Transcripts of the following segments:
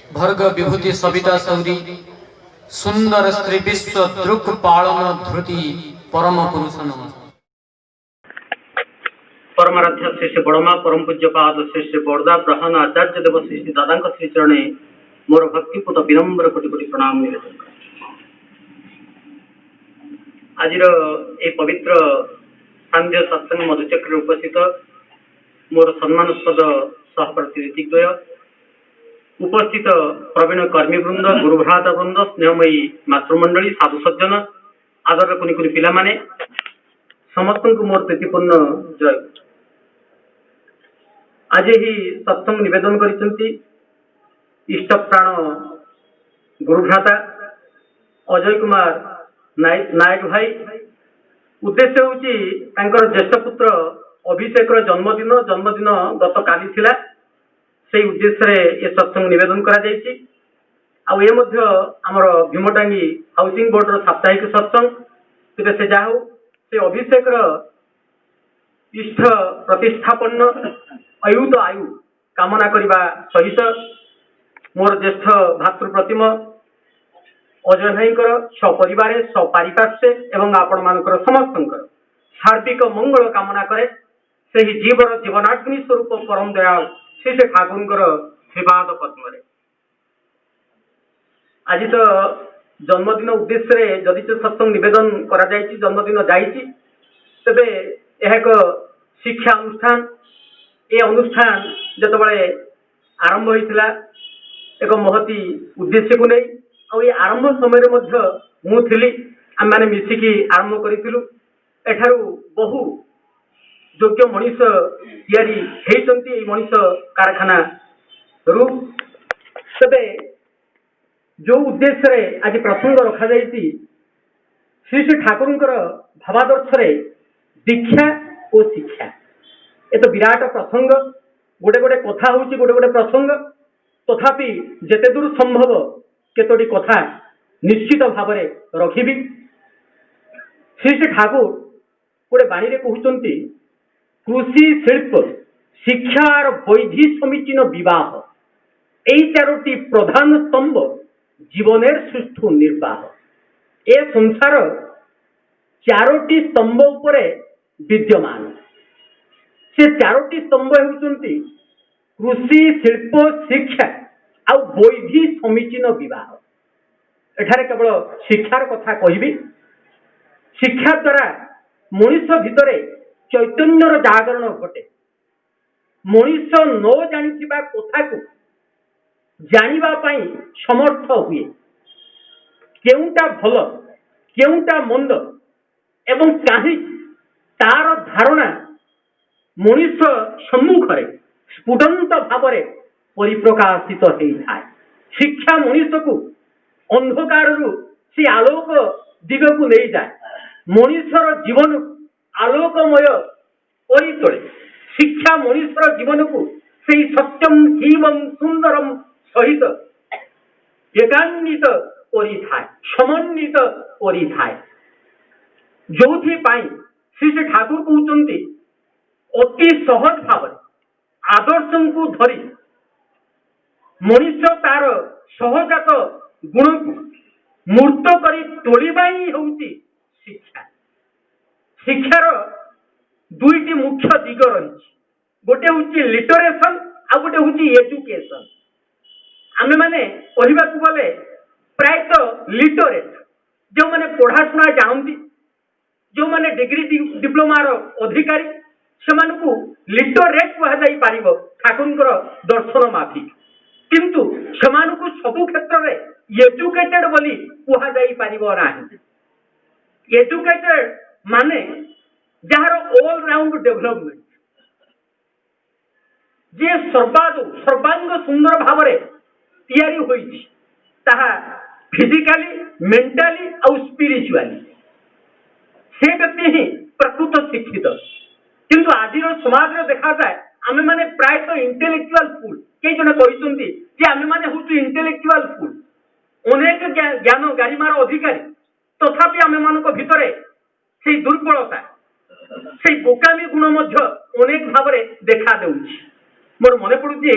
भर्ग विभूति सविता सौरी सुंदर स्त्री विश्व द्रुक पालन धृति परम पुरुष नमस्ते। परमाराध्य श्री श्री बड़मा परम पूज्य पाद श्री श्री बड़दा प्रहन आचार्य देव श्री श्री दादा श्री चरणे मोर भक्तिपूत विनम्र कोटि कोटि प्रणाम निवेदन कर आज ए पवित्र सांध्य सत्संग मधुचक्र उपस्थित मोर सम्मानस्पद सहप्रति ऋतिकद्वय उपस्थित प्रवीण कर्मीवृंद गुरुभ्राता वृंद स्नेहमयी मातृमंडली साधु सज्जन आदर कुनि कुनि पिला माने समस्त को मोर प्रीतिपूर्ण जय। आज ही सत्संग निवेदन करिसंती इष्ट प्राण गुरुभ्राता अजय कुमार नायक भाई। उद्देश्य होची तांकर ज्येष्ठ पुत्र अभिषेक जन्मदिन गत काली थिला से उद्देश्य रे ये सत्संग निवेदन करा जायछि। आ ये मध्य हमर भीमटांगी हाउसिंग बोर्ड रो साप्ताहिक सत्संग तेबे से जाहु से अभिषेक रो इष्ट प्रतिष्ठापन्न अयुत आयु कामना करिबा सहित मोर ज्येष्ठ भातृप्रतिम अजय भाईकर सपरिवार सपारिपार्श्वे एवं आपण मानकर समस्तंकर सार्विक मंगल कामना करे से जीवर जीवनाग्नि स्वरूप परम दयाल श्री श्री ठाकुर श्रीपाद पद्म। आज तो जन्मदिन उद्देश्य रे जदि सत्संग निवेदन करा जायछि जन्मदिन जायछि तेबे यह एक शिक्षा अनुष्ठान। ये अनुष्ठान जतबळे आरंभ होइतिला एक महती उद्देश्य को नहीं आ ये आरंभ समय मध्य मु थिली आम माने मिसिकी आरंभ करितिलु। एठारु बहु योग्य मनीष तैयारी हेइचंती मनीष कारखाना रु तबे जो उद्देश्य रे आज प्रसंग रखा जायछि श्री श्री ठाकुरंकर भावादर्श रे दीक्षा और शिक्षा ये तो विराट प्रसंग गोटे गोटे कथा होची गोटे गोटे प्रसंग तथापि जेते दूर संभव केतोटी कथा निश्चित भाव में रखिबी। श्री श्री ठाकुर गोटे बाणी रे कहउचंती कृषि शिल्प शिक्षा और वैधि समीचीन विवाह এই চারটি प्रधान स्तंभ जीवनेर सुष्ठु निर्वाह। ए संसार चारोटी स्तंभ उपरे विद्यमान। से चारोटी स्तंभ हेउचंती कृषि शिल्प शिक्षा आ वैधि समीचीन विवाह। एठारे केवल शिक्षार कथा कहबी। शिक्षा द्वारा मनुष्य भितरे चैतन्यर जागरण घटे। मनुष्य न जानिथिबा कथा को जानिबा पई समर्थ हुए। केउटा भल केउटा मंद एवं काहे तार धारणा मनुष्य सम्मुखरे स्फुटंत भावरे परिप्रकाशित होइथाय। शिक्षा मनुष्य को अंधकार से आलोक दिग को नहीं जाए मनुष्यर जीवन आलोकमय करि तोले। शिक्षा मनुष्यर जीवन को से सत्यम एवं सुंदरम सहित एकान्वित करिथाय समन्वित करिथाय। जोथि पाई श्री श्री ठाकुर कहउचंती अति सहज भाव आदर्श को धरी मनुष्य तार सहजात गुण को मूर्त करी तोलिबा ही होउची शिक्षा। शिक्षार दुईटी मुख्य दिग रही गोटे होउची लिटरेशन आ गोटे होउची एजुकेशन। आमे माने कहबाकू गले प्रायतः लिटरेट जो माने पढ़ाशुना जानती जो माने डिग्री डिप्लोमार अधिकारी सेमानकु लिटरेट कहा जाई पारिबो ठाकुरकर दर्शन माफिक। किंतु सेमानकु सबु क्षेत्र रे एजुकेटेड बोली कहा जाई पारिबो नाही। एजुकेटेड माने जहार ऑल राउंड डेवलपमेंट जे सर्वांग सुंदर भाव रे तैयारी होईछि ताहा फिजिकली मेंटली और स्पिरिचुअली से व्यक्ति ही प्रकृत शिक्षित। किंतु आज समाज रे देखा जाए आमे माने प्रायतः इंटेलेक्चुअल फुल कई जने कहउचंती जे आमे माने होचु इंटेलेक्चुअल फुल अनेक ज्ञान गारिमार अधिकारी तथापि आमे मानक भितरे से दुर्बलता से बोकामी गुण मध्य अनेक भाव में देखा देउछि। मोर मने पड़ुछि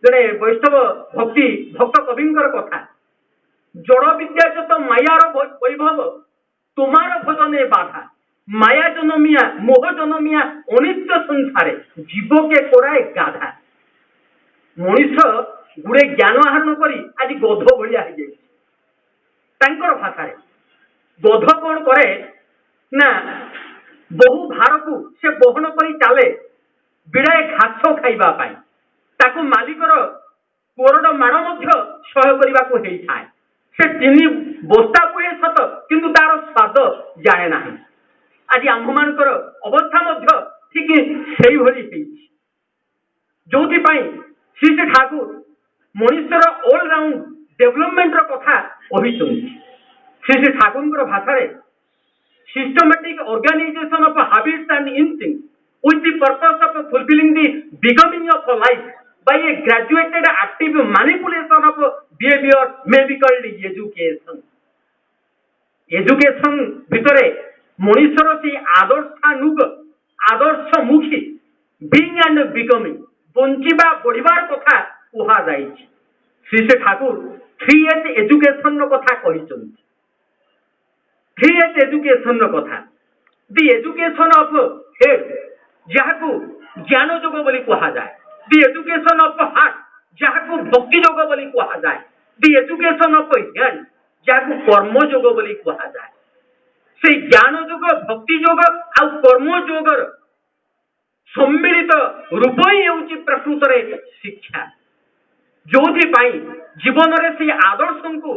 जड़े वैष्णव भक्ति भक्त कविंकर कथा जड़ विद्याचत मायार वैभव तुम्हार भजने बाधा माया जनमिया मोह जनमिया अनित्य संसारे जीव के कोराए गाधा मनीष गुड़े ज्ञान आहरण करी आज गध भाया हो भाषा गध कौन करे ना बहु भार को से बहन करी चले बिड़ाए घास खाइबा पाई ताकू मालिकर कोरड माड़ सह करने को होता से तीन बस्ता पुहे सत किंतु तार स्वाद जाने ना आज आम मान अवस्था ठीक से जो श्री श्री ठाकुर मनुष्यर ऑलराउंड डेवलपमेंट कथा कही श्री श्री ठाकुर भाषा systematic organization of habits and instincts with the purpose of fulfilling the becoming of a life by a graduated active manipulation of behavior may be called education. Education भितरे मनुष्यर से आदर्शानुग आदर्शमुखी being and becoming बंचिबा बढ़िबार कथा कहा जाइछि Shri Shri Thakur 3H education रो कथा कहिसंति 3H education रो कथा the education of head जहाकू ज्ञान जोग बोली कहा जाए दि एजुकेशन ऑफ हार्ट जहाकू भक्ति जोग बोली कहा जाए दि एजुकेशन ऑफ हैंड जहाकू कर्म जोग बोली कहा जाए से ज्ञान जोग भक्ति जोग आ कर्म जोगर सम्मिलित रूप ही होची प्रकृत रे शिक्षा जोथि पाई जीवन रे से आदर्श को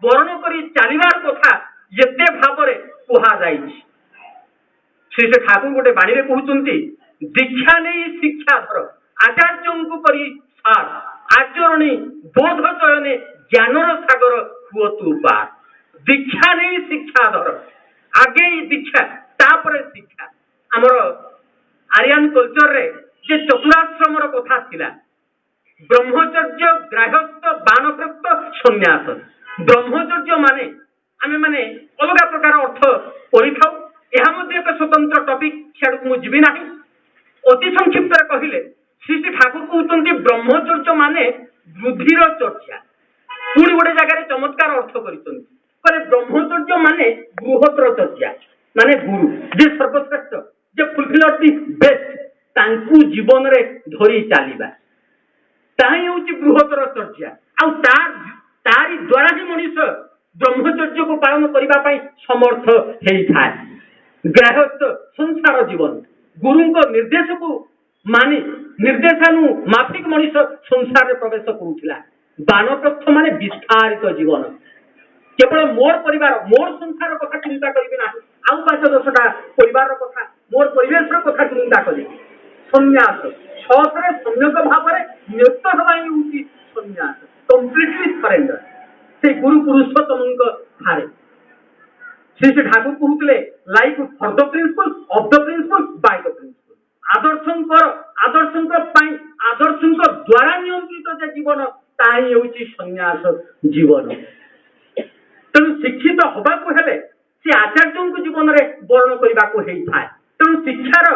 वर्ण करी चलिबार कथा एते भाबरे कहा जाइछि श्री श्री ठाकुर गोटे बाणी में कहते दीक्षा नहीं शिक्षा धर आचार्य को करी सार आचरणी बोध चयने ज्ञानर सागर हुआ तू पार दीक्षा नहीं शिक्षा धर आगे ही दीक्षा तापर शिक्षा आमर आर्यन कल्चर रे जे चतुराश्रम कथा थिला ब्रह्मचर्य गृहस्थ बानप्रस्थ सन्यास ब्रह्मचर्य माने आमे माने अलग प्रकार अर्थ परिथाउ यह एक स्वतंत्र टॉपिक सियाड़ को जीवी ना अति संक्षिप्त कहले श्री श्री ठाकुर कहते ब्रह्मचर्य माने बुद्धिर चर्चा पुणी गोटे जगह चमत्कार अर्थ कर ब्रह्मचर्य माने बृहतर चर्चा माने गुरु जे सर्वश्रेष्ठ जे फुलफिल दि बेस्ट तांकु जीवन रे धरी चलवा ताही होची बृहतर चर्चा आ तारी द्वारा ही मनुष्य ब्रह्मचर्य को पालन करने समर्थ होता है गृहस्थ संसार जीवन गुरु निर्देश को मानि निर्देशानु माफिक मनुष्य संसार में प्रवेश करुला बानप्रस्थ माने विस्तारित जीवन केवल मोर परिवार मोर संसार कथा चिंता करी ना आउ 5-10टा परिवार कथा मोर परिवेश कथा चिंता करी संन्यास छसरे सम्यक भाव में नियुक्त हवा ही संन्यास कंप्लीटली सरेंडर से गुरु पुरुषोत्तम भारे श्री श्री ठाकुर कहते life for the principle of the principle by the principle आदर्शंकर द्वारा नियंत्रित जे जीवन ताही होची संन्यास जीवन तेणु शिक्षित हवा को हेले से आचार्य को जीवन रे वर्ण करबा को हेई थाए तेणु शिक्षार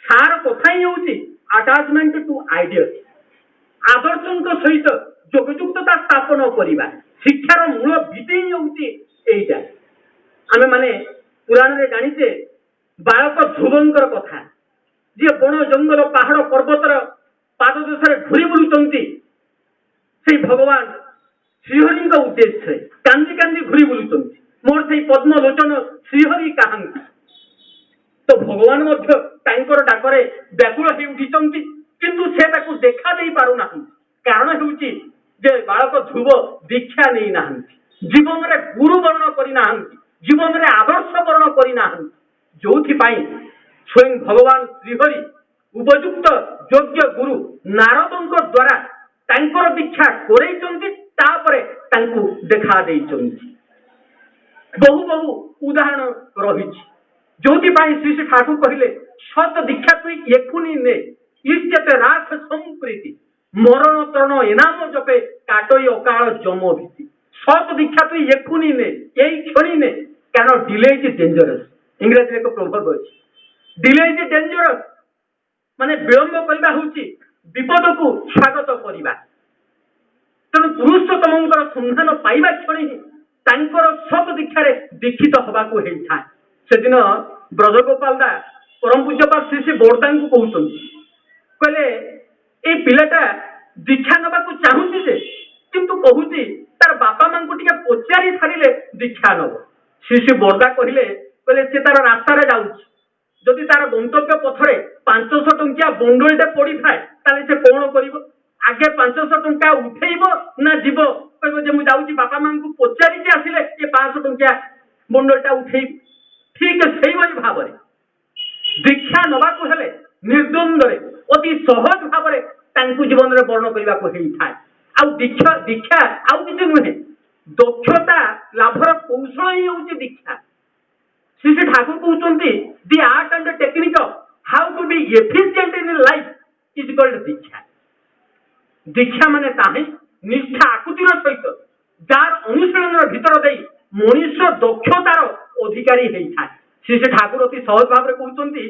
सार कथा ही होची अटैचमेंट टू आइडियल्स आदर्शंक सहित जोगयुक्तता स्थापन करबा शिक्षार मूल भित्ति ही होची एइटा आमे माने पुराण रे जानिचे बालक ध्रुवंकर कथा जे बण जंगल पहाड़ पर्वतर पाददेशरे घुरी बुलुचंती से भगवान श्रीहरि उद्देश्य कांदी कांदी घुरी बुलुचंती मोर से पद्म लोचन श्रीहरि कहांती तो भगवान मध्य तांकर डाकरे व्याकुल हे उठिचंती किंतु से ताकू देखा दे पारु नाही कारण हेउची जे बालक ध्रुव दीक्षा नै नाहंती जीवन रे गुरु वर्ण करि नाहंती जीवन रे आदर्श वर्ण करिना जो स्वयं भगवान श्रीहरि उपयुक्त योग्य गुरु नारद द्वारा तांकर दीक्षा करैचंती तापरे तांकु देखा देइचंती बहु बहु उदाहरण रहिछि जोथि श्री श्री ठाकुर कहले सत दीक्षा तु एखुनी ने इष्टते राख संप्रीति मरण तरण एनाम जपे काटई अकाल जम भीति सत दीक्षा तु एखुनी ने एई क्षणी ने कारण डिले इज डेंजरस इंग्रजी एक प्रोवर्ब अछि डिले इज डेंजरस माने विलंब करबा होची विपद को स्वागत करबा ତେଣୁ ପୁରୁଷୋତ୍ତମଙ୍କର ସନ୍ଧାନ ପାଇବା କ୍ଷଣି ହିଁ ତାଙ୍କର ସତ୍ ଦୀକ୍ଷାରେ ଦୀକ୍ଷିତ ହେବାକୁ ହେଇଥାଏ। ସେଦିନ ବ୍ରଜଗୋପାଳ ଦାସ ପରମ ପୂଜ୍ୟପାଦ ଶ୍ରୀ ଶ୍ରୀ ବୋରଦାଙ୍କୁ କହୁଛନ୍ତି, କହିଲେ ଏଇ ପିଲାଟା ଦୀକ୍ଷା ନେବାକୁ ଚାହୁଁଛି ଯେ, କିନ୍ତୁ କହୁଛି ତାର ବାପା ମାଙ୍କୁ ଟିକେ ପଚାରି ସାରିଲେ ଦୀକ୍ଷା ନେବ। ଶ୍ରୀ ଶ୍ରୀ ବୋରଦା କହିଲେ ସେ ତାର ରାସ୍ତାରେ ଯାଉଛି, ଯଦି ତାର ଗନ୍ତବ୍ୟ ପଥରେ 500 ଟଙ୍କିଆ ବଣ୍ଡଲଟେ ପଡିଥାଏ ତାହେଲେ ସେ କଣ କରିବ? ଆଗେ 500 ଟଙ୍କା ଉଠେଇବ ନା ଯିବ? କହିବ ଯେ ମୁଁ ଯାଉଛି ବାପା ମାଙ୍କୁ ପଚାରିକି ଆସିଲେ ଏ 500 ଟଙ୍କିଆ ବଣ୍ଡଲଟା ଉଠେଇବି। ଠିକ ସେଇଭଳି ଭାବରେ ଦୀକ୍ଷା ନେବାକୁ ହେଲେ ନିର୍ଦ୍ୱନ୍ଦରେ ଅତି ସହଜ ଭାବରେ ତାଙ୍କୁ ଜୀବନରେ ବର୍ଣ୍ଣନ କରିବାକୁ ହେଇଥାଏ। ଆଉ ଦୀକ୍ଷା ଆଉ କିଛି ନୁହେଁ, ଦକ୍ଷତା ଲାଭର କୌଶଳ ହିଁ ହେଉଛି ଦୀକ୍ଷା। ଶ୍ରୀ ଶ୍ରୀ ଠାକୁର କହୁଛନ୍ତି the art and technique of how to be efficient in life is called ଦୀକ୍ଷା। ଦୀକ୍ଷା ମାନେ ତାହିଁ ନିଷ୍ଠା ଆକୁତିର ସହିତ ଯାର ଅନୁଶୀଳନର ଭିତର ଦେଇ ମଣିଷ ଦକ୍ଷତାର ଅଧିକାରୀ ହେଇଥାଏ। ଶ୍ରୀ ଶ୍ରୀ ଠାକୁର ଅତି ସହଜ ଭାବରେ କହୁଛନ୍ତି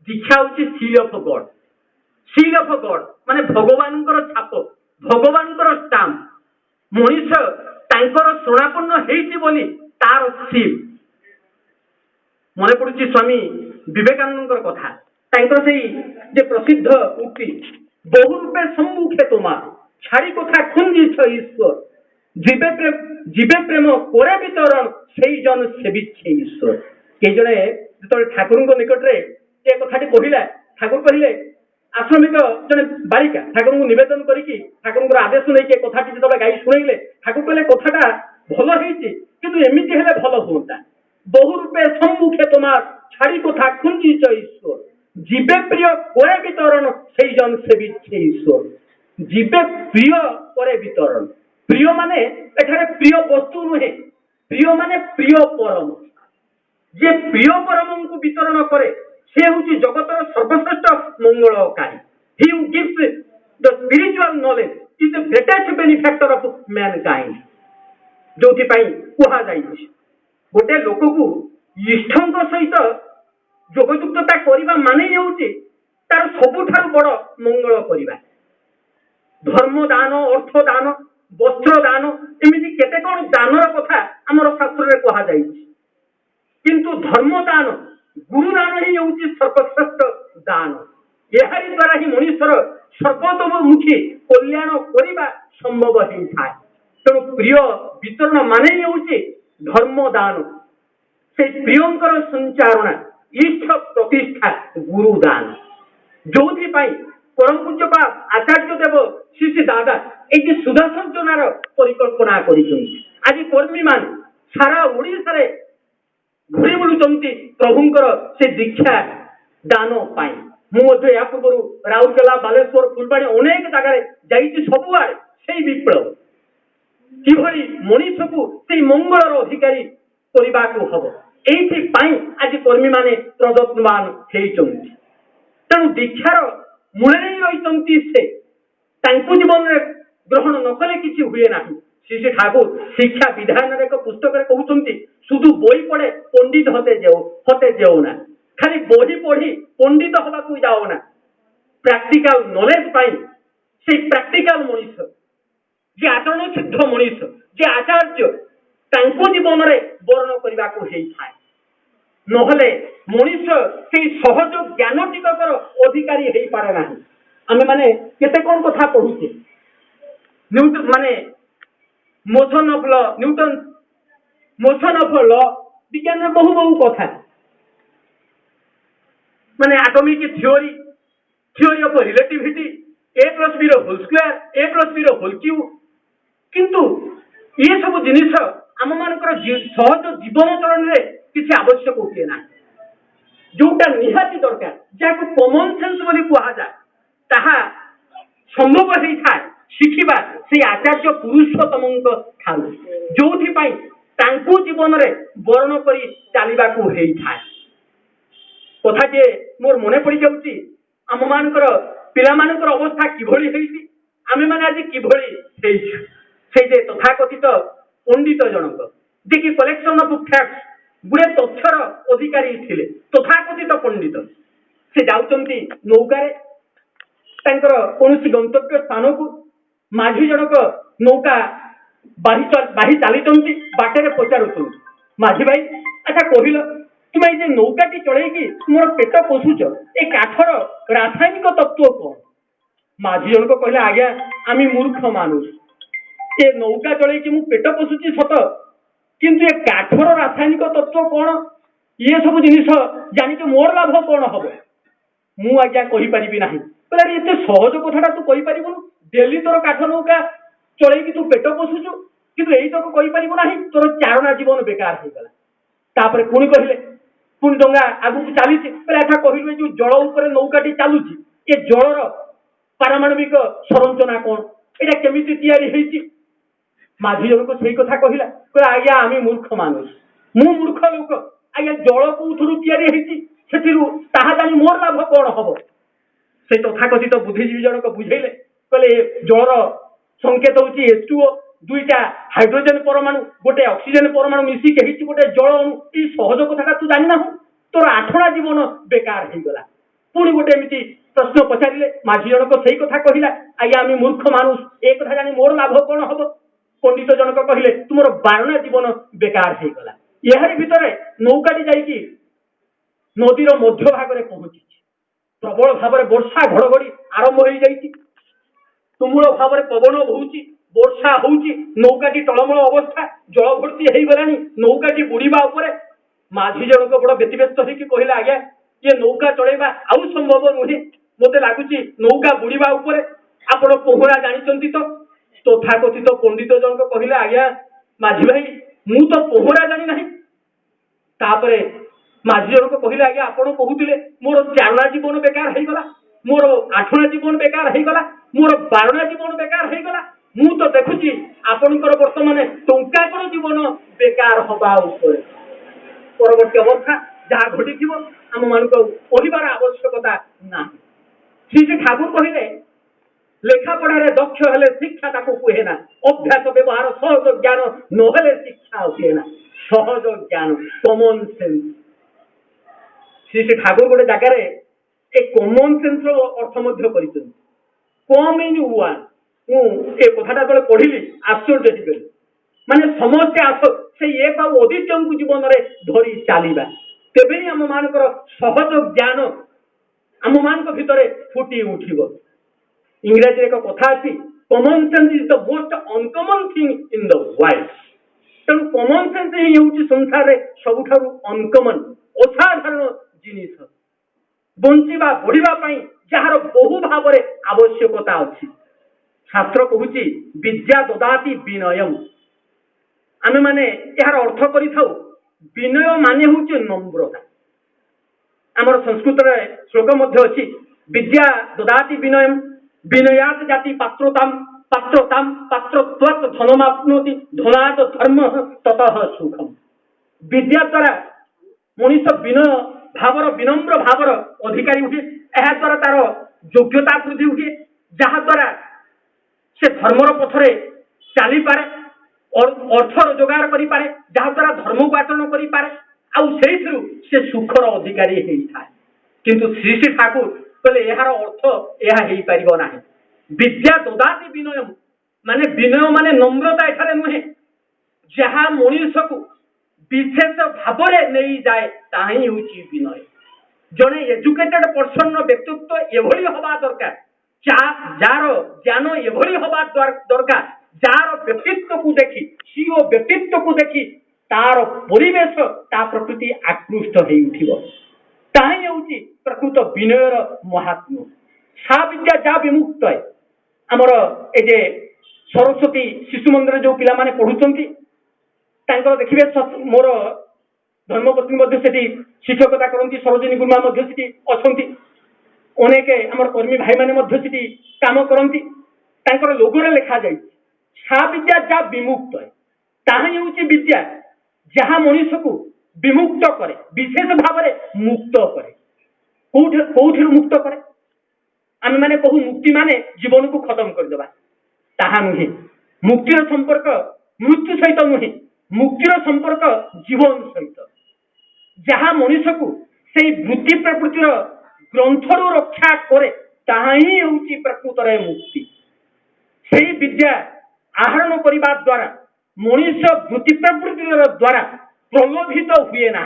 ଦୀକ୍ଷା ହେଉଛି seal of God. Seal of God ମାନେ ଭଗବାନଙ୍କର ଛାପ, ଭଗବାନଙ୍କର ଷ୍ଟାମ୍ପ। ମଣିଷ ତାଙ୍କର ଶରଣାପନ୍ନ ହେଇଛି ବୋଲି ତାର ସିଲ୍। ମନେ ପଡୁଛି ସ୍ୱାମୀ ବିବେକାନନ୍ଦଙ୍କର କଥା, ତାଙ୍କର ସେଇ ଯେ ପ୍ରସିଦ୍ଧ ଉକ୍ତି, ବହୁ ରୂପେ ସମ୍ମୁଖେ তোমার ছাড়ি কথা খুঞ্জিছ ঈশ্বর, জীবে প্রেম করে বিতରଣ সেই জন সেবিছে ঈশ্বর। କେହି ଜଣେ ଯେତେବେଳେ ଠାକୁରଙ୍କ ନିକଟରେ ଏ କଥାଟି କହିଲା, ଠାକୁର କହିଲେ ଆଶ୍ରମିକ ଜଣେ ବାଳିକା ଠାକୁରଙ୍କୁ ନିବେଦନ କରିକି ଠାକୁରଙ୍କର ଆଦେଶ ନେଇକି ଏ କଥାଟି ଯେତେବେଳେ ଗାଇ ଶୁଣେଇଲେ, ଠାକୁର କହିଲେ କଥାଟା ଭଲ ହେଇଛି କିନ୍ତୁ ଏମିତି ହେଲେ ଭଲ ହୁଅନ୍ତା। বহু রূপে সম্মুখে তোমার ছাড়ি কথা খুঁজিছ ঈশ্বর, জীবে প্রিয় করে বিতরণ সেই জন সেবিছে ঈশ্বর। জীবে প্রিয় করে বিতরণ, প্রিয় মানে এখানে প্রিয় বস্তু নুহে, প্রিয় মানে প্রিয় পরম। যে প্রিয় পরমଙ୍କୁ বিতরণ করে সে হচ্ছে জগতর সর্বশ্রেষ্ঠ মঙ্গলকারী। He who gives the spiritual knowledge is the greatest benefactor of mankind. ଯୋଉଥିପାଇଁ କୁହାଯାଇଛି ଗୋଟେ ଲୋକକୁ ଇଷ୍ଟଙ୍କ ସହିତ ଯୋଗଯୁକ୍ତତା କରିବା ମାନେ ହେଉଛି ତାର ସବୁଠାରୁ ବଡ ମଙ୍ଗଳ କରିବା। ଧର୍ମ ଦାନ, ଅର୍ଥ ଦାନ, ବସ୍ତ୍ର ଦାନ, ଏମିତି କେତେ କଣ ଦାନର କଥା ଆମର ଶାସ୍ତ୍ରରେ କୁହାଯାଇଛି। କିନ୍ତୁ ଧର୍ମ ଦାନ, ଗୁରୁ ଦାନ ହିଁ ହେଉଛି ସର୍ବଶ୍ରେଷ୍ଠ ଦାନ। ଏହାରି ଦ୍ୱାରା ହିଁ ମଣିଷର ସର୍ବତୋମୁଖୀ କଲ୍ୟାଣ କରିବା ସମ୍ଭବ ହେଇଥାଏ। ତେଣୁ ପ୍ରିୟ ବିତରଣ ମାନେ ହିଁ ହେଉଛି ଧର୍ମ ଦାନ, ସେ ପ୍ରିୟଙ୍କର ସଞ୍ଚାରଣା, ଇଷ୍ଟ ପ୍ରତିଷ୍ଠା, ଗୁରୁ ଦାନ। ଯୋଉଥିପାଇଁ ପରମ ପୂଜ୍ୟପାଦ ଆଚାର୍ଯ୍ୟ ଦେବ ଶ୍ରୀ ଶ୍ରୀ ଦାଦା ଏଇଠି ସୁଧାସର୍ଜନାର ପରିକଳ୍ପନା କରିଛନ୍ତି। ଆଜି କର୍ମୀମାନେ ସାରା ଓଡ଼ିଶାରେ ଘୁରି ବୁଲୁଛନ୍ତି ପ୍ରଭୁଙ୍କର ସେ ଦୀକ୍ଷା ଦାନ ପାଇଁ। ମୁଁ ମଧ୍ୟ ଏହା ପୂର୍ବରୁ ରାଉରକେଲା, ବାଲେଶ୍ୱର, ଫୁଲବାଣୀ ଅନେକ ଜାଗାରେ ଯାଇଛି। ସବୁଆଡେ ସେଇ ବିପ୍ଳବ କିଭଳି ମଣିଷକୁ ସେଇ ମଙ୍ଗଳର ଅଧିକାରୀ କରିବାକୁ ହବ, ଏଇଥିପାଇଁ ଆଜି କର୍ମୀମାନେ ପ୍ରଯତ୍ନବାନ ହେଇଛନ୍ତି। ତେଣୁ ଦୀକ୍ଷାର ମୂଳରେ ରହିଛନ୍ତି ସେ, ତାଙ୍କୁ ଜୀବନରେ ଗ୍ରହଣ ନ କଲେ କିଛି ହୁଏ ନାହିଁ। ଶ୍ରୀ ଶ୍ରୀ ଠାକୁର ଶିକ୍ଷା ବିଧାନର ଏକ ପୁସ୍ତକରେ କହୁଛନ୍ତି শুধু বই পড়ে পণ্ডিত হতে যেও না, খালি বই পড়ি পণ্ডিত হବାକୁ যাও না। প্র্যাকটিক্যাল নলেজ পাই সেই প্র্যাকটিক্যাল মଣିଷ, যে আচরণ সিদ্ধ মଣିଷ, যে ଆଚାର୍ଯ୍ୟ, ତାଙ୍କୁ ଜୀବନରେ ବରଣ କରିବାକୁ ହେଇଥାଏ। ନହେଲେ ମଣିଷ ସେଇ ସହଜ ଜ୍ଞାନ ଟିକକର ଅଧିକାରୀ ହେଇପାରେ ନାହିଁ। ଆମେ ମାନେ କେତେ କଣ କଥା କହୁଛେ, ମାନେ motion of law, Newton motion of law, ବିଜ୍ଞାନର ବହୁ ବହୁ କଥା, ମାନେ atomic theory, theory of relativity, a plus b ର whole square, a plus b ର ହୋଲ କ୍ୟୁବ। କିନ୍ତୁ ଏ ସବୁ ଜିନିଷ ଆମ ମାନଙ୍କର ସହଜ ଜୀବନ ଚଳନରେ କିଛି ଆବଶ୍ୟକ ହୁଏ ନାହିଁ। ଯୋଉଟା ନିହାତି ଦରକାର, ଯାହାକୁ କମନ ସେନ୍ସ ବୋଲି କୁହାଯାଏ, ତାହା ସମ୍ଭବ ହେଇଥାଏ ଶିଖିବା ସେଇ ଆଚାର୍ଯ୍ୟ ପୁରୁଷୋତ୍ତମଙ୍କ ଠାରୁ, ଯୋଉଥିପାଇଁ ତାଙ୍କୁ ଜୀବନରେ ବରଣ କରି ଚାଲିବାକୁ ହେଇଥାଏ। କଥାଟିଏ ମୋର ମନେ ପଡିଯାଉଛି, ଆମ ମାନଙ୍କର ପିଲାମାନଙ୍କର ଅବସ୍ଥା କିଭଳି ହେଇଛି, ଆମେମାନେ ଆଜି କିଭଳି ହେଇଛୁ। ସେଇ ଯେ ତଥାକଥିତ ପଣ୍ଡିତ ଜଣକ ଯିଏକି କଲେକ୍ସନ ଅଫ ଫ୍ୟାକ୍ଟସ, ଗୁଡେ ତଥ୍ୟର ଅଧିକାରୀ ଥିଲେ, ତଥାକଥିତ ପଣ୍ଡିତ। ସେ ଯାଉଛନ୍ତି ନୌକାରେ ତାଙ୍କର କୌଣସି ଗନ୍ତବ୍ୟ ସ୍ଥାନକୁ, माझी जनक नौका बाही चली बाटर पचारूँ माझी भाई अच्छा कहल तुम ये नौकाटी चलैकी तुम पेट पोषुच ए काठर रासायनिक तत्व कौन माझी जनक कहले आज्ञा आम मूर्ख मानुष ये नौका चलैकी मु पेट पोषुची सत किंतु ये काठर रासायनिक तत्व कौन ये सब जिनिस जानिक मोर लाभ कौन हम मु आज्ञा कहीपरि ना बोले ये सहज कथा तू कहीपरू डेली तोर काठ नौका चलैकी तू पेट पोषुचु किंतु यही तक कहीपरू ना तोर चारणा जीवन बेकार हो गला तापर पुणी कहले पुणी डंगा आगु चली अच्छा कहलु जो जल उपर नौकाटी चलुची ये जलर पारमाणविक संरचना कौन एटा केमिति तैयारी हेची माझी जनक सही कथा कहला कहला आज्ञा आमी मूर्ख मानुष मु मूर्ख लोक आज्ञा जल कोथुरु तैयारी हेची सेथिरु ताहा जानि मोर लाभ कौन हबो से तथाकथित बुद्धिजीवी जनक बुझेले कहले जलर संकेत होची H2O दुईटा हाइड्रोजेन परमाणु गोटे ऑक्सीजन परमाणु मिसिक हेची गोटे जल अणु ई सहज कथा तू जानि ना तोर आठणा जीवन बेकार हो गला पुणी गोटे एमती प्रश्न पचारे माझी जनक सही कथा कहला आज्ञा आम मूर्ख मानुष ए कथा जानी मोर लाभ कौन हम पंडित जनक कहले तुम 12 जीवन बेकार हो गला यार भितर नौकाटी जाइकी नदीर मध्य भाग में पहुंची प्रबल भाव में वर्षा घड़घड़ी आरंभ हो जाइए तुमुल भाव में पवन बोची वर्षा होउची नौकाटी टलमल अवस्था जल भर्ती हो गला नौकाटी बुड़ीबा उपरे माझी जनक बड़ व्यतिव्यस्त होकर कहले आज्ञा ये नौका चलैबा आउ संभव नुहे मते लागुची नौका बुड़ीबा उपरे आपण पहरा जानिचंती तो तथाकथित पंडित जनक कहले आज्ञा माझी भाई मु तो पहरा जानी नाही तापरे माझी जनक कहले आज्ञा आपण कहूतिले मोर चारणा जीवन बेकार हो गला मोर आठणा जीवन बेकार हो गला मोर 12 जीवन बेकार हो गला मु तो देखुची आपणकर वर्तमान टंकाकर जीवन बेकार हवा उपरे परवर्ती अवस्था जहाँ घटी थी आम मान पढ़ार आवश्यकता ना श्री ठाकुर कहले लेखा पढ़ारे दक्ष हेले शिक्षा ताको कहे ना अभ्यास व्यवहार सहज ज्ञान नहेले शिक्षा हुए ना सहज ज्ञान कॉमन सेंस श्री ठाकुर गोटे जगार ए कॉमन सेंस अर्थ कम इन वन मुझे कथा जो पढ़ी आश्चर्य हो माने समस्ते आस से एक अद्वितीय जीवन में धरी चलवा तेबे ही आम मान सहज ज्ञान आम मान भितर फुटी उठिब इंग्राजी एक कथा अच्छी common sense is the most uncommon thing in the world तेणु कॉमन सेंस ही हूँ संसार में सबुठारु अनकॉमन असाधारण जिनिस बंचिबा बढ़िबा जार बहु भाव में आवश्यकता अच्छी शास्त्र कहूँ विद्या ददाति विनयम आमे माने यार अर्थ करि थाउ विनय माने हूँ नम्रता आमर संस्कृत श्लोक मध्य अच्छी विद्या ददाति विनयम विनयात जाति पात्रताम पात्रताम पात्रत्वात् धनमाप्नोति धनात् धर्म ततः सुखम विद्या द्वारा मनीष विनय भावर विनम्र भावर अधिकारी उठे यह द्वारा तार योग्यता वृद्धि उठे जहा द्वारा से धर्मर पथरे चली पारे और अर्थ रोजगार करि पारे जहा द्वारा धर्म को आचरण करि पारे आउ से सुखर अधिकारी होता है किंतु श्री श्री ठाकुर कहले यार अर्थ यह हो पार ना विद्या ददाति विनय माने विनय माने नम्रता एठारे नुहे जहा मनीष को विशेष भाव नहीं जाए ताही होची विनय जड़े एजुकेटेड पर्सन व्यक्तित्व एभली हवा दरकार जार ज्ञान एभली हवा दरकार जार व्यक्तित्व को देखी सीओ व्यक्तित्व को देखी तार परिवेश ता प्रकृति आकृष्ट हो उठिब ताही होची प्रकृत विनयर महात्म्य सा विद्या जा विमुक्त है आमर ए सरस्वती शिशु मंदिर जो पिला माने पढ़ुचंती तांकर देखिबे मोर धर्मपत्नी शिक्षकता करती सरोजिनी गुरुमा अच्छी अनेक आम कर्मी भाई मैंने काम करती लोगोरे लिखा जाए सा विद्या जा विमुक्त है ताही हूँ विद्या जहाँ मनीष को विमुक्त करे विशेष भाव में मुक्त करे कौन मुक्त करे आम मैंने कहू मुक्ति माने जीवन को खत्म करदेवा ताहा नुहे मुक्तिर संपर्क मृत्यु सहित नुहे मुक्तिर संपर्क जीवन सहित जहाँ मनीष को से वृत्ति प्रकृतिर ग्रंथर रक्षा करे ताही हूँ प्रकृत मुक्ति সেই বিদ্যা আহরণ করিবা দ্বারা মଣିষ বৃত্তি প্রবৃত্তির দ্বারা প্রলোভিত হুয়ে না,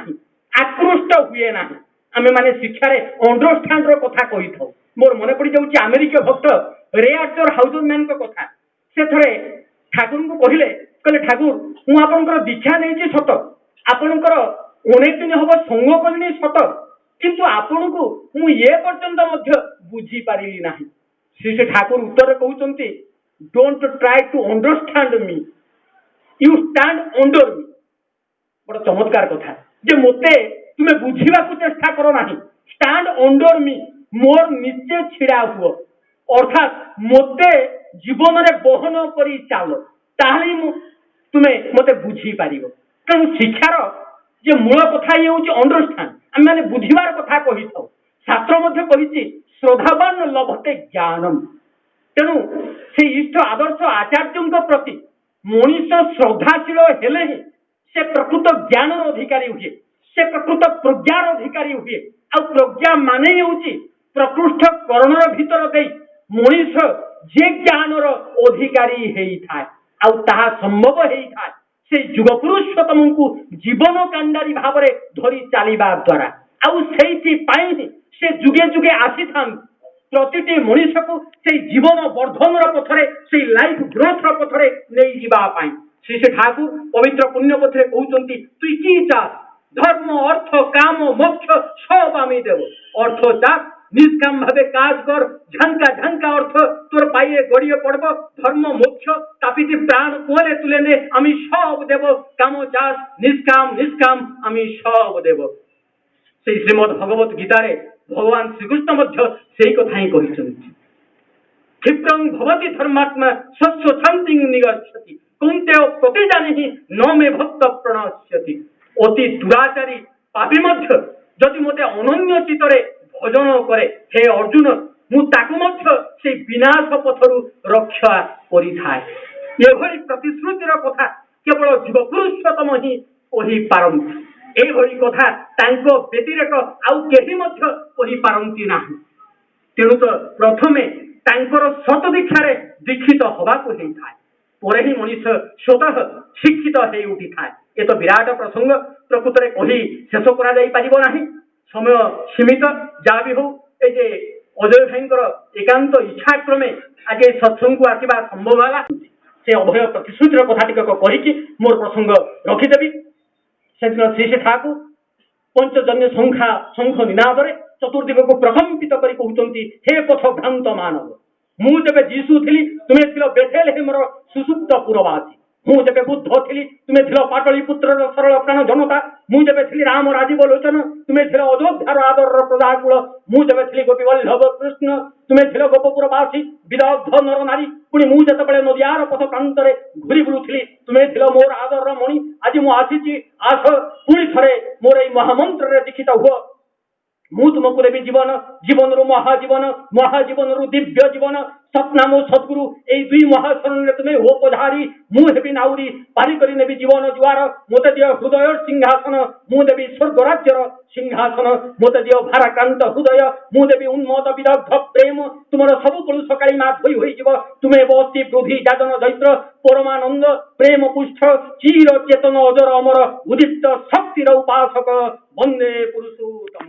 আকৃষ্ট হুয়ে না। আমি মানে শিক্ষার অন্ডরস্টাଣ୍ଡର কথা কইথাও। মোর মনে পড়ি যাଉଛି ଆମେରିକୀୟ ଭକ୍ତ ରେଆର୍ଚର ହାଉଜରମ୍ୟାନଙ୍କ କଥା। ସେ ଥରେ ଠାକୁରଙ୍କୁ କହିଲେ ଠାକୁର ମୁଁ ଆପଣଙ୍କର ଦୀକ୍ଷା ନେଇଛି ସତ, ଆପଣଙ୍କର ଅନେକ ଦିନ ହବ ସଙ୍ଗ କଲିଣି ସତ, କିନ୍ତୁ ଆପଣଙ୍କୁ ମୁଁ ଏ ପର୍ଯ୍ୟନ୍ତ ମଧ୍ୟ ବୁଝିପାରିଲି ନାହିଁ। ସେ ଠାକୁର ଉତ୍ତରରେ କହୁଛନ୍ତି ଡୋଣ୍ଟ ଟ୍ରାଏ ଟୁ ଅଣ୍ଡରଷ୍ଟାଣ୍ଡ ମି, ୟୁ ଷ୍ଟାଣ୍ଡ ଅଣ୍ଡର ମି। ବଡ଼ ଚମତ୍କାର କଥା ଯେ ମୋତେ ତୁମେ ବୁଝିବାକୁ ଚେଷ୍ଟା କର ନାହିଁ, ଷ୍ଟାଣ୍ଡ ଅଣ୍ଡର ମି, ମୋର ନିଚେ ଛିଡ଼ା ହୁଅ, ଅର୍ଥାତ୍ ମୋତେ ଜୀବନରେ ବହନ କରି ଚାଲ, ତାହେଲେ ମୁଁ ତୁମେ ମୋତେ ବୁଝିପାରିବ। ତେଣୁ ଶିକ୍ଷାର ଯେ ମୂଳ କଥା ଇଏ ହେଉଛି ଅଣ୍ଡରଷ୍ଟାଣ୍ଡ। ଆମେମାନେ ବୁଝିବାର କଥା କହିଥାଉ। ଶାସ୍ତ୍ର ମଧ୍ୟ କହିଛି ଶ୍ରଦ୍ଧାବାନ ଲଭତେ ଜ୍ଞାନମ୍। ତେଣୁ ସେ ଇଷ୍ଟ ଆଦର୍ଶ ଆଚାର୍ଯ୍ୟଙ୍କ ପ୍ରତି ମଣିଷ ଶ୍ରଦ୍ଧାଶୀଳ ହେଲେ ହିଁ ସେ ପ୍ରକୃତ ଜ୍ଞାନର ଅଧିକାରୀ ହୁଏ, ସେ ପ୍ରକୃତ ପ୍ରଜ୍ଞାର ଅଧିକାରୀ ହୁଏ। ଆଉ ପ୍ରଜ୍ଞା ମାନେ ହେଉଛି ପ୍ରକୃଷ୍ଟ କରଣର ଭିତର ଦେଇ ମଣିଷ ଯେ ଜ୍ଞାନର ଅଧିକାରୀ ହେଇଥାଏ, ଆଉ ତାହା ସମ୍ଭବ ହେଇଥାଏ ସେ ଯୁଗ ପୁରୁଷୋତ୍ତମଙ୍କୁ ଜୀବନ କାଣ୍ଡାରୀ ଭାବରେ ଧରି ଚାଲିବା ଦ୍ୱାରା। ଆଉ ସେଇଥିପାଇଁ ହିଁ ସେ ଯୁଗେ ଯୁଗେ ଆସିଥାନ୍ତି ପ୍ରତିଟି ମଣିଷକୁ ସେଇ ଜୀବନ ବର୍ଦ୍ଧନର ପଥରେ, ସେଇ ଲାଇଫ ଗ୍ରୋଥର ପଥରେ ନେଇଯିବା ପାଇଁ। ଶ୍ରୀ ଠାକୁର ପବିତ୍ର ପୁଣ୍ୟ ପଥରେ কହୁଛନ୍ତି তুই কি চাস, ধর্ম অর্থ কাম মোক্ষ সব আমি দেব। অর্থ চাস, নিষ্কাম ভাবে কাজ কর, ঝাঙ্কা ঝাঙ্কা অর্থ তোর পায়ে গড়িয়ে পড়ব। ধর্ম মোক্ষ তাপিতে প্রাণ কোলে তুলে নে, আমি সব দেব। কাম চাস, নিষ্কাম নিষ্কাম আমি সব দেব। সেই শ্রীমদ ভগবত গীতারে ভগবান শ্রীকৃষ্ণ ମଧ୍ୟ সেই কথা ହିଁ କହିଛନ୍ତି। ক্ষিপ্রং ভবতি ধর্মাত্মা শস্য শান্তি নিগচ্ছতি কুন্তেয় প্রতিজানিহি ন মে ভক্ত প্রণশ্যতি। অতি দুরাচারী পাপী ମଧ୍ୟ যদি ମୋତେ ଅନନ୍ୟ ଚିତ୍ତରେ ଭଜନ କରେ, ହେ ଅର୍ଜୁନ ମୁଁ ତାକୁ ମଧ୍ୟ ସେଇ ବିନାଶ ପଥରୁ ରକ୍ଷା କରିଥାଏ। ଏଭଳି ପ୍ରତିଶ୍ରୁତିର କଥା କେବଳ ଯୁଗ ପୁରୁଷୋତ୍ତମ ହିଁ କହିପାରନ୍ତି। ଏଇଭଳି କଥା ତାଙ୍କ ବ୍ୟତିରେକ ଆଉ କେହି ମଧ୍ୟ କହିପାରନ୍ତି ନାହିଁ। ତେଣୁ ତ ପ୍ରଥମେ ତାଙ୍କର ସତ ଦୀକ୍ଷାରେ ଦୀକ୍ଷିତ ହେବାକୁ ହେଇଥାଏ, ପରେ ହିଁ ମଣିଷ ସ୍ୱତଃ ଶିକ୍ଷିତ ହେଇ ଉଠିଥାଏ। ଏ ତ ବିରାଟ ପ୍ରସଙ୍ଗ, ପ୍ରକୃତରେ କହି ଶେଷ କରାଯାଇ ପାରିବ ନାହିଁ, ସମୟ ସୀମିତ। ଯାହା ବି ହଉ, ଏ ଯେ ଅଜୟ ଭାଇଙ୍କର ଏକାନ୍ତ ଇଚ୍ଛା କ୍ରମେ ଆଜି ଏ ସତ୍ସଙ୍ଗକୁ ଆସିବା ସମ୍ଭବ ହେଲା। ସେ ଅଭୟ ପ୍ରତିଶ୍ରୁତିର କଥା ଟିକକ କହିକି ମୋର ପ୍ରସଙ୍ଗ ରଖିଦେବି। ସେଦିନ ଶ୍ରୀ ଠାକୁର ପଞ୍ଚଜନ୍ୟ ଶଙ୍ଖ ନିନାଦରେ ଚତୁର୍ଦିଗକୁ ପ୍ରକମ୍ପିତ କରି କହୁଛନ୍ତି, ହେ ପଥ ଭ୍ରାନ୍ତ ମାନବ, ମୁଁ ଯେବେ ଯୀଶୁ ଥିଲି ତୁମେ ଥିଲ ବେଥେଲହେମର ସୁସୁପ୍ତ ପୁରବାସୀ। ମୁଁ ଯେବେ ବୁଦ୍ଧ ଥିଲି ତୁମେ ଥିଲ ପାଟଳୀପୁତ୍ରର ସରଳ ପ୍ରାଣ ଜନତା। ମୁଁ ଯେବେ ଥିଲି ରାମ ରାଜୀବ ଲୋଚନ ତୁମେ ଥିଲ ଅଯୋଧ୍ୟାର ଆଦରର ପ୍ରଜାକୁଳ। ମୁଁ ଯେବେ ଥିଲି ଗୋପୀବଲ୍ଲଭ କୃଷ୍ଣ ତୁମେ ଥିଲ ଗୋପପୁରବାସୀ ବିଦଗ୍ଧ ନର ନାରୀ। ପୁଣି ମୁଁ ଯେତେବେଳେ ନଦିଆର ପଥ ପ୍ରାନ୍ତରେ ଘୁରି ବୁଲୁଥିଲି ତୁମେ ଥିଲ ମୋର ଆଦରର ମଣି। ଆଜି ମୁଁ ଆସିଛି, ଆସ ପୁଣି ଥରେ ମୋର ଏଇ ମହାମନ୍ତ୍ରରେ ଦୀକ୍ଷିତ ହୁଅ। ମୁଁ ତୁମକୁ ଦେବି ଜୀବନ, ଜୀବନରୁ ମହାଜୀବନ, ମହାଜୀବନରୁ ଦିବ୍ୟ ଜୀବନ। ସତ୍ନାମ ଓ ସଦ୍ଗୁରୁ ଏଇ ଦୁଇ ମହାଶରଣରେ ତୁମେ ହୋ ପଧାରି। ମୁଁ ହେବି ନାଉରୀ, ପାରି କରି ନେବି ଜୀବନ ଜୁଆର। ମୋତେ ଦିଅ ହୃଦୟ ସିଂହାସନ, ମୁଁ ଦେବି ସ୍ୱର୍ଗ ରାଜ୍ୟର ସିଂହାସନ। ମୋତେ ଦିଅ ଭାରାକ୍ରାନ୍ତ ହୃଦୟ, ମୁଁ ଦେବି ଉନ୍ମତ ବିଦଗ୍ଧ ପ୍ରେମ। ତୁମର ସବୁ କଳୁଷ କାଳିମା ଧୋଇ ହୋଇଯିବ। ତୁମେ ବସ୍ତି ବୃଦ୍ଧି ଯାଜନ ଜୈତ୍ର ପରମାନନ୍ଦ ପ୍ରେମ ପୁଷ୍ଠ ଚିର ଚେତନ ଅଜର ଅମର ଉଦିତ ଶକ୍ତିର ଉପାସକ। ବନ୍ଦେ ପୁରୁଷୋତ୍ତମ।